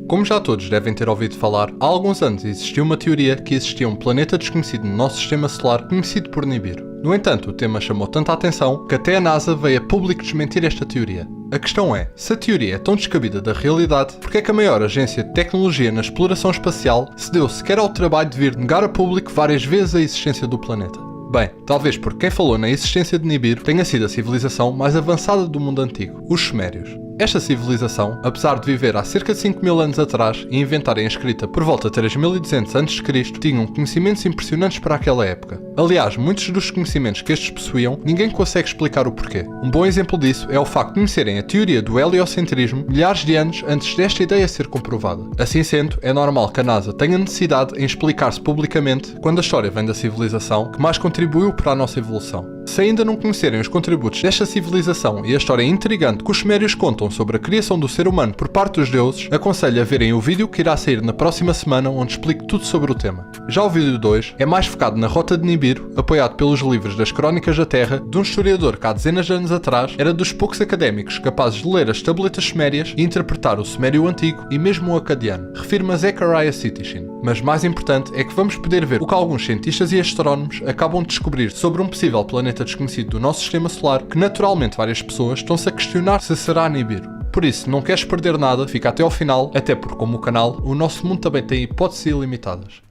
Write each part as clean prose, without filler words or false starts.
Como já todos devem ter ouvido falar, há alguns anos existiu uma teoria que existia um planeta desconhecido no nosso sistema solar conhecido por Nibiru. No entanto, o tema chamou tanta atenção que até a NASA veio a público desmentir esta teoria. A questão é, se a teoria é tão descabida da realidade, porque é que a maior agência de tecnologia na exploração espacial se deu sequer ao trabalho de vir negar a público várias vezes a existência do planeta? Bem, talvez porque quem falou na existência de Nibiru tenha sido a civilização mais avançada do mundo antigo, os Sumérios. Esta civilização, apesar de viver há cerca de 5.000 anos atrás e inventarem a escrita por volta de 3.200 a.C., tinham conhecimentos impressionantes para aquela época. Aliás, muitos dos conhecimentos que estes possuíam, ninguém consegue explicar o porquê. Um bom exemplo disso é o facto de conhecerem a teoria do heliocentrismo milhares de anos antes desta ideia ser comprovada. Assim sendo, é normal que a NASA tenha necessidade em explicar-se publicamente quando a história vem da civilização que mais contribuiu para a nossa evolução. Se ainda não conhecerem os contributos desta civilização e a história intrigante que os Sumérios contam sobre a criação do ser humano por parte dos deuses, aconselho a verem o vídeo que irá sair na próxima semana onde explico tudo sobre o tema. Já o vídeo 2 é mais focado na rota de Nibiru, apoiado pelos livros das Crónicas da Terra, de um historiador que há dezenas de anos atrás era dos poucos académicos capazes de ler as tabletas sumérias e interpretar o sumério antigo e mesmo o acadiano. Refiro-me a Zecharia Sitchin. Mas mais importante é que vamos poder ver o que alguns cientistas e astrónomos acabam de descobrir sobre um possível planeta desconhecido do nosso sistema solar que naturalmente várias pessoas estão-se a questionar se será Nibiru. Por isso, não queres perder nada, fica até ao final, até porque, como o canal, o nosso mundo também tem hipóteses ilimitadas.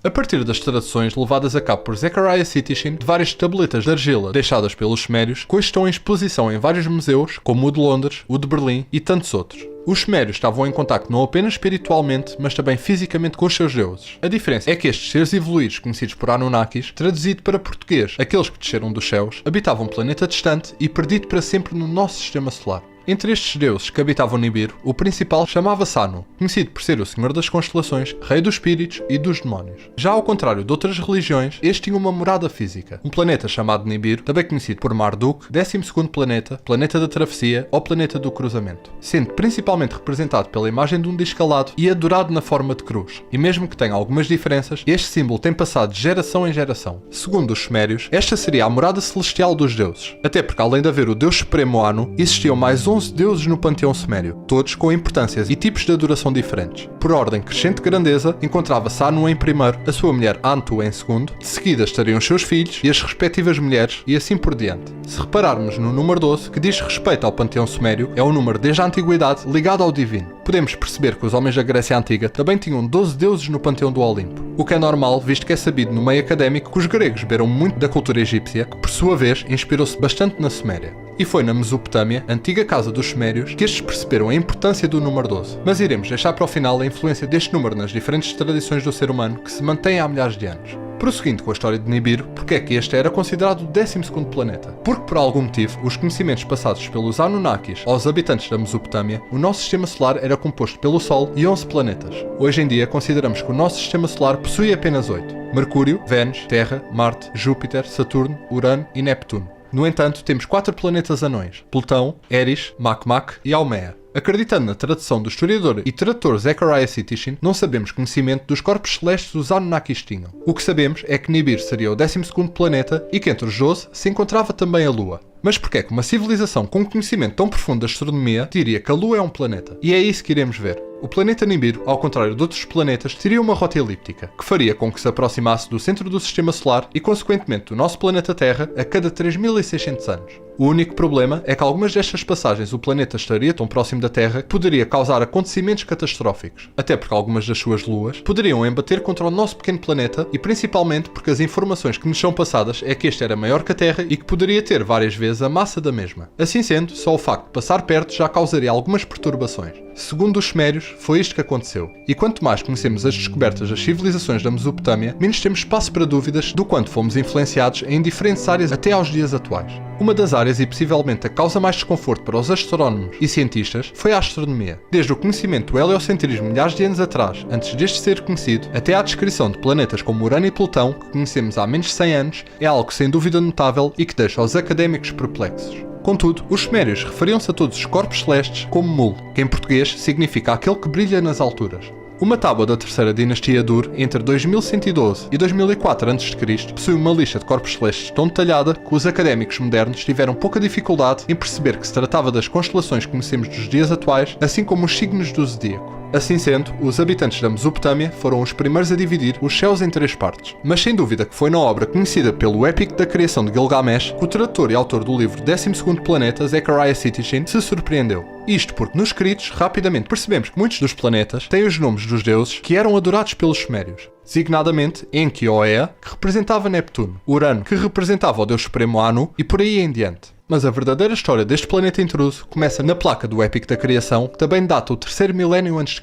A partir das traduções levadas a cabo por Zecharia Sitchin de várias tabletas de argila deixadas pelos Sumérios, que hoje estão em exposição em vários museus, como o de Londres, o de Berlim e tantos outros. Os Sumérios estavam em contacto não apenas espiritualmente, mas também fisicamente com os seus deuses. A diferença é que estes seres evoluídos, conhecidos por Anunnakis, traduzido para português, aqueles que desceram dos céus, habitavam um planeta distante e perdido para sempre no nosso sistema solar. Entre estes deuses que habitavam Nibiru, o principal chamava-se Anu, conhecido por ser o Senhor das Constelações, Rei dos Espíritos e dos Demónios. Já ao contrário de outras religiões, este tinha uma morada física, um planeta chamado Nibiru, também conhecido por Marduk, 12º planeta, planeta da travessia ou planeta do cruzamento, sendo principalmente representado pela imagem de um disco alado e adorado na forma de cruz. E mesmo que tenha algumas diferenças, este símbolo tem passado de geração em geração. Segundo os Sumérios, esta seria a morada celestial dos deuses, até porque além de haver o Deus Supremo Anu, existiam mais 11 deuses no panteão sumério, todos com importâncias e tipos de adoração diferentes. Por ordem crescente de grandeza, encontrava-se Anu em primeiro, a sua mulher Antu em segundo, de seguida estariam os seus filhos e as respectivas mulheres, e assim por diante. Se repararmos no número 12, que diz respeito ao panteão sumério, é um número desde a antiguidade ligado ao divino. Podemos perceber que os homens da Grécia Antiga também tinham 12 deuses no panteão do Olimpo, o que é normal, visto que é sabido no meio académico que os gregos beberam muito da cultura egípcia, que por sua vez inspirou-se bastante na Suméria. E foi na Mesopotâmia, antiga casa dos Sumérios, que estes perceberam a importância do número 12. Mas iremos deixar para o final a influência deste número nas diferentes tradições do ser humano que se mantém há milhares de anos. Prosseguindo com a história de Nibiru, porque é que este era considerado o 12º planeta? Porque por algum motivo, os conhecimentos passados pelos Anunnakis aos habitantes da Mesopotâmia, o nosso sistema solar era composto pelo Sol e 11 planetas. Hoje em dia consideramos que o nosso sistema solar possui apenas 8. Mercúrio, Vênus, Terra, Marte, Júpiter, Saturno, Urano e Neptuno. No entanto, temos 4 planetas anões: Plutão, Eris, Makmak e Haumea. Acreditando na tradução do historiador e tradutor Zecharia Sitchin, não sabemos conhecimento dos corpos celestes que os Anunnakis tinham. O que sabemos é que Nibiru seria o 12º planeta e que entre os 12 se encontrava também a Lua. Mas porquê é que uma civilização com um conhecimento tão profundo da astronomia diria que a Lua é um planeta? E é isso que iremos ver. O planeta Nibiru, ao contrário de outros planetas, teria uma rota elíptica, que faria com que se aproximasse do centro do sistema solar e, consequentemente, do nosso planeta Terra a cada 3.600 anos. O único problema é que algumas destas passagens o planeta estaria tão próximo da Terra que poderia causar acontecimentos catastróficos, até porque algumas das suas luas poderiam embater contra o nosso pequeno planeta e principalmente porque as informações que nos são passadas é que este era maior que a Terra e que poderia ter várias vezes a massa da mesma. Assim sendo, só o facto de passar perto já causaria algumas perturbações. Segundo os Sumérios, foi isto que aconteceu. E quanto mais conhecemos as descobertas das civilizações da Mesopotâmia, menos temos espaço para dúvidas do quanto fomos influenciados em diferentes áreas até aos dias atuais. Uma das áreas e possivelmente a causa mais desconforto para os astrónomos e cientistas foi a astronomia. Desde o conhecimento do heliocentrismo milhares de anos atrás, antes deste ser conhecido, até à descrição de planetas como Urano e Plutão, que conhecemos há menos de 100 anos, é algo sem dúvida notável e que deixa os académicos perplexos. Contudo, os Sumérios referiam-se a todos os corpos celestes como Mul, que em português significa aquele que brilha nas alturas. Uma tábua da terceira dinastia Dur, entre 2112 e 2004 a.C., possui uma lista de corpos celestes tão detalhada que os académicos modernos tiveram pouca dificuldade em perceber que se tratava das constelações que conhecemos dos dias atuais, assim como os signos do zodíaco. Assim sendo, os habitantes da Mesopotâmia foram os primeiros a dividir os céus em 3 partes. Mas sem dúvida que foi na obra conhecida pelo Épico da Criação de Gilgamesh que o tradutor e autor do livro 12º Planeta, Zecharia Sitchin, se surpreendeu. Isto porque nos escritos rapidamente percebemos que muitos dos planetas têm os nomes dos deuses que eram adorados pelos sumérios. Designadamente Enki ou Ea, que representava Neptuno, Urano, que representava o deus supremo Anu, e por aí em diante. Mas a verdadeira história deste planeta intruso começa na placa do Épico da Criação, que também data o 3º milénio a.C.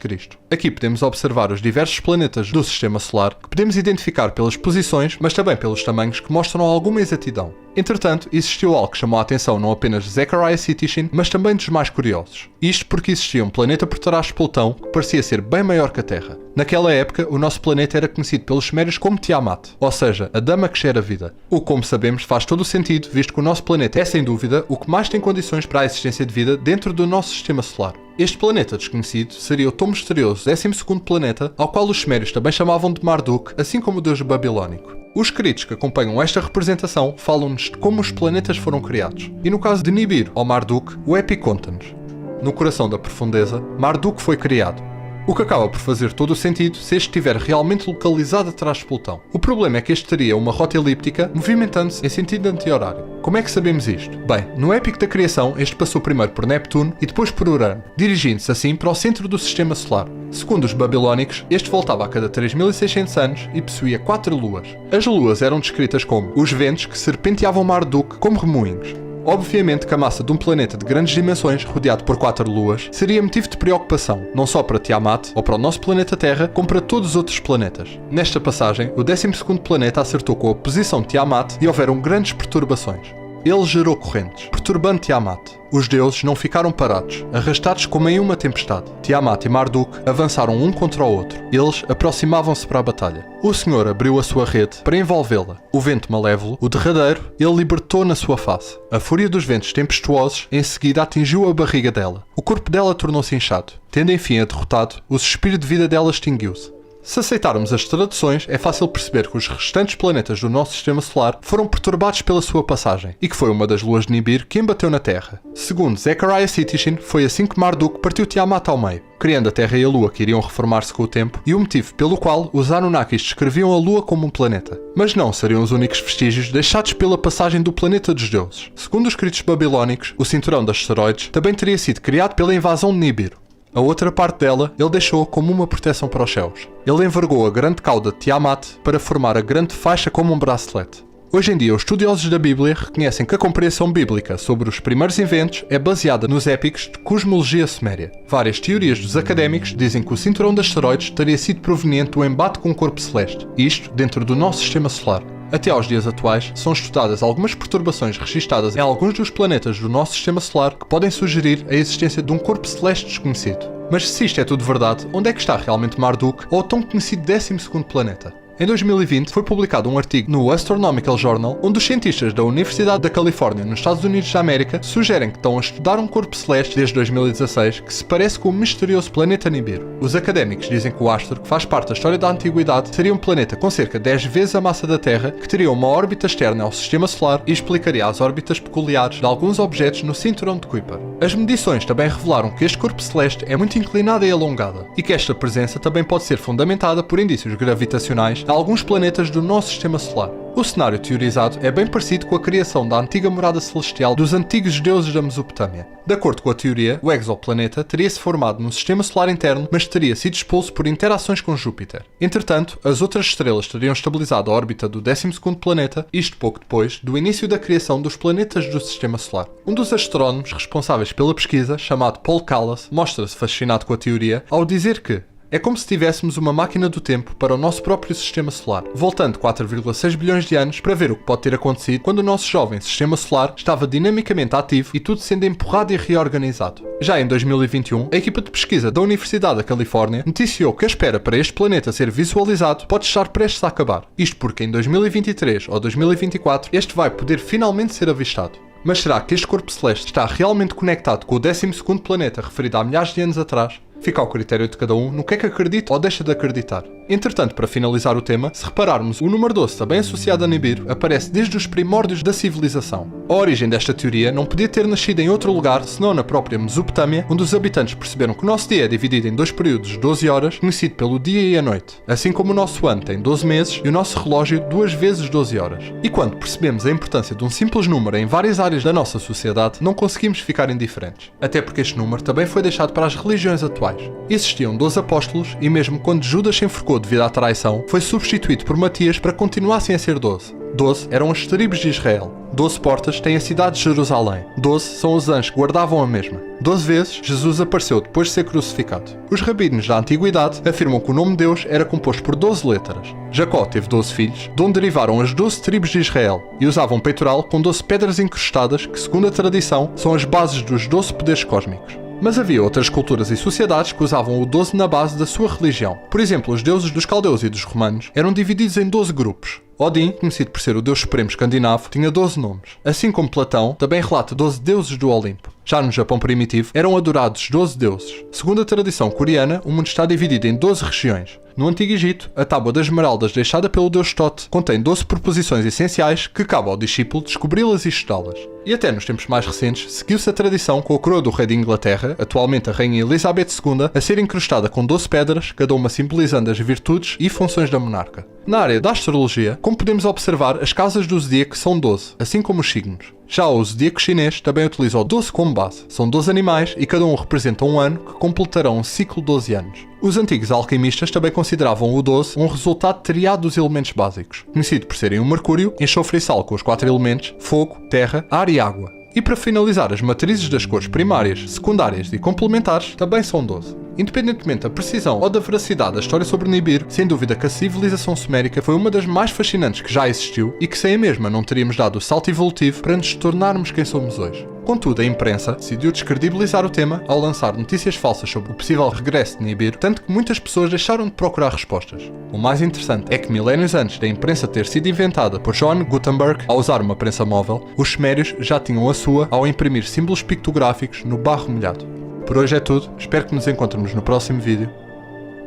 Aqui podemos observar os diversos planetas do Sistema Solar, que podemos identificar pelas posições, mas também pelos tamanhos que mostram alguma exatidão. Entretanto, existiu algo que chamou a atenção não apenas de Zecharia Sitchin, mas também dos mais curiosos. Isto porque existia um planeta por trás de Plutão que parecia ser bem maior que a Terra. Naquela época, o nosso planeta era conhecido pelos sumérios como Tiamat, ou seja, a dama que gera vida. O que, como sabemos, faz todo o sentido, visto que o nosso planeta é, sem dúvida, o que mais tem condições para a existência de vida dentro do nosso Sistema Solar. Este planeta desconhecido seria o tão misterioso 12º planeta, ao qual os sumérios também chamavam de Marduk, assim como o deus babilónico. Os escritos que acompanham esta representação falam-nos de como os planetas foram criados. E no caso de Nibiru ou Marduk, o Épico conta-nos: no coração da profundeza, Marduk foi criado. O que acaba por fazer todo o sentido se este estiver realmente localizado atrás de Plutão. O problema é que este teria uma rota elíptica movimentando-se em sentido anti-horário. Como é que sabemos isto? Bem, no Épico da Criação este passou primeiro por Neptuno e depois por Urano, dirigindo-se assim para o centro do Sistema Solar. Segundo os babilónicos, este voltava a cada 3600 anos e possuía 4 luas. As luas eram descritas como os ventos que serpenteavam Marduk como remoinhos. Obviamente que a massa de um planeta de grandes dimensões, rodeado por 4 luas, seria motivo de preocupação, não só para Tiamat ou para o nosso planeta Terra, como para todos os outros planetas. Nesta passagem, o 12º planeta acertou com a posição de Tiamat e houveram grandes perturbações. Ele gerou correntes, perturbando Tiamat. Os deuses não ficaram parados, arrastados como em uma tempestade. Tiamat e Marduk avançaram um contra o outro. Eles aproximavam-se para a batalha. O Senhor abriu a sua rede para envolvê-la. O vento malévolo, o derradeiro, ele libertou na sua face. A fúria dos ventos tempestuosos em seguida atingiu a barriga dela. O corpo dela tornou-se inchado. Tendo enfim a derrotado, o suspiro de vida dela extinguiu-se. Se aceitarmos as traduções, é fácil perceber que os restantes planetas do nosso Sistema Solar foram perturbados pela sua passagem, e que foi uma das luas de Nibiru que embateu na Terra. Segundo Zecharia Sitchin, foi assim que Marduk partiu Tiamat ao meio, criando a Terra e a Lua que iriam reformar-se com o tempo, e o motivo pelo qual os Anunnakis descreviam a Lua como um planeta. Mas não seriam os únicos vestígios deixados pela passagem do planeta dos deuses. Segundo os escritos babilónicos, o cinturão de asteroides também teria sido criado pela invasão de Nibiru. A outra parte dela ele deixou como uma proteção para os céus. Ele envergou a grande cauda de Tiamat para formar a grande faixa como um bracelete. Hoje em dia, os estudiosos da Bíblia reconhecem que a compreensão bíblica sobre os primeiros eventos é baseada nos épicos de cosmologia suméria. Várias teorias dos académicos dizem que o cinturão de asteroides teria sido proveniente do embate com o corpo celeste, isto dentro do nosso Sistema Solar. Até aos dias atuais, são estudadas algumas perturbações registadas em alguns dos planetas do nosso Sistema Solar que podem sugerir a existência de um corpo celeste desconhecido. Mas se isto é tudo verdade, onde é que está realmente Marduk, ou o tão conhecido 12º planeta? Em 2020 foi publicado um artigo no Astronomical Journal onde os cientistas da Universidade da Califórnia nos Estados Unidos da América sugerem que estão a estudar um corpo celeste desde 2016 que se parece com o misterioso planeta Nibiru. Os académicos dizem que o astro, que faz parte da história da antiguidade, seria um planeta com cerca de 10 vezes a massa da Terra, que teria uma órbita externa ao Sistema Solar e explicaria as órbitas peculiares de alguns objetos no cinturão de Kuiper. As medições também revelaram que este corpo celeste é muito inclinado e alongado, e que esta presença também pode ser fundamentada por indícios gravitacionais de alguns planetas do nosso Sistema Solar. O cenário teorizado é bem parecido com a criação da antiga morada celestial dos antigos deuses da Mesopotâmia. De acordo com a teoria, o exoplaneta teria-se formado num sistema solar interno, mas teria sido expulso por interações com Júpiter. Entretanto, as outras estrelas teriam estabilizado a órbita do 12º planeta, isto pouco depois do início da criação dos planetas do sistema solar. Um dos astrónomos responsáveis pela pesquisa, chamado Paul Callas, mostra-se fascinado com a teoria ao dizer que é como se tivéssemos uma máquina do tempo para o nosso próprio sistema solar, voltando 4,6 bilhões de anos para ver o que pode ter acontecido quando o nosso jovem sistema solar estava dinamicamente ativo e tudo sendo empurrado e reorganizado. Já em 2021, a equipa de pesquisa da Universidade da Califórnia noticiou que a espera para este planeta ser visualizado pode estar prestes a acabar. Isto porque em 2023 ou 2024 este vai poder finalmente ser avistado. Mas será que este corpo celeste está realmente conectado com o 12º planeta referido há milhares de anos atrás? Fica ao critério de cada um no que é que acredita ou deixa de acreditar. Entretanto, para finalizar o tema, se repararmos, o número 12, também associado a Nibiru, aparece desde os primórdios da civilização. A origem desta teoria não podia ter nascido em outro lugar senão na própria Mesopotâmia, onde os habitantes perceberam que o nosso dia é dividido em dois períodos de 12 horas, conhecido pelo dia e a noite, assim como o nosso ano tem 12 meses e o nosso relógio 2 vezes 12 horas. E quando percebemos a importância de um simples número em várias áreas da nossa sociedade, não conseguimos ficar indiferentes. Até porque este número também foi deixado para as religiões atuais. Existiam 12 apóstolos e mesmo quando Judas se enforcou devido à traição, foi substituído por Matias para que continuassem a ser 12. 12 eram as tribos de Israel. 12 portas têm a cidade de Jerusalém. 12 são os anjos que guardavam a mesma. 12 vezes Jesus apareceu depois de ser crucificado. Os rabinos da antiguidade afirmam que o nome de Deus era composto por 12 letras. Jacó teve 12 filhos, de onde derivaram as 12 tribos de Israel, e usavam um peitoral com 12 pedras incrustadas que, segundo a tradição, são as bases dos 12 poderes cósmicos. Mas havia outras culturas e sociedades que usavam o 12 na base da sua religião. Por exemplo, os deuses dos caldeus e dos romanos eram divididos em 12 grupos. Odin, conhecido por ser o deus supremo escandinavo, tinha 12 nomes. Assim como Platão, também relata 12 deuses do Olimpo. Já no Japão primitivo, eram adorados 12 deuses. Segundo a tradição coreana, o mundo está dividido em 12 regiões. No Antigo Egito, a Tábua das Esmeraldas deixada pelo deus Thoth contém 12 proposições essenciais que cabe ao discípulo descobri-las e estudá-las. E até nos tempos mais recentes, seguiu-se a tradição com a coroa do rei de Inglaterra, atualmente a rainha Elizabeth II, a ser incrustada com 12 pedras, cada uma simbolizando as virtudes e funções da monarca. Na área da astrologia, como podemos observar, as casas do zodíaco são 12, assim como os signos. Já o zodíaco chinês também utiliza o 12 como base. São 12 animais e cada um representa um ano que completarão um ciclo de 12 anos. Os antigos alquimistas também consideravam o 12 um resultado triado dos elementos básicos, conhecido por serem o mercúrio, enxofre e sal com os 4 elementos, fogo, terra, ar e água. E para finalizar, as matrizes das cores primárias, secundárias e complementares também são 12. Independentemente da precisão ou da veracidade da história sobre Nibiru, sem dúvida que a civilização sumérica foi uma das mais fascinantes que já existiu e que sem a mesma não teríamos dado o salto evolutivo para nos tornarmos quem somos hoje. Contudo, a imprensa decidiu descredibilizar o tema ao lançar notícias falsas sobre o possível regresso de Nibiru, tanto que muitas pessoas deixaram de procurar respostas. O mais interessante é que milénios antes da imprensa ter sido inventada por John Gutenberg ao usar uma prensa móvel, os sumérios já tinham a sua ao imprimir símbolos pictográficos no barro molhado. Por hoje é tudo, espero que nos encontremos no próximo vídeo.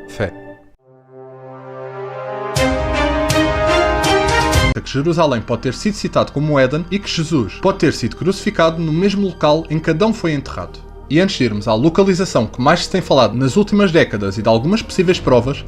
Fé. Que Jerusalém pode ter sido citado como Éden e que Jesus pode ter sido crucificado no mesmo local em que Adão foi enterrado. E antes de irmos à localização que mais se tem falado nas últimas décadas e de algumas possíveis provas,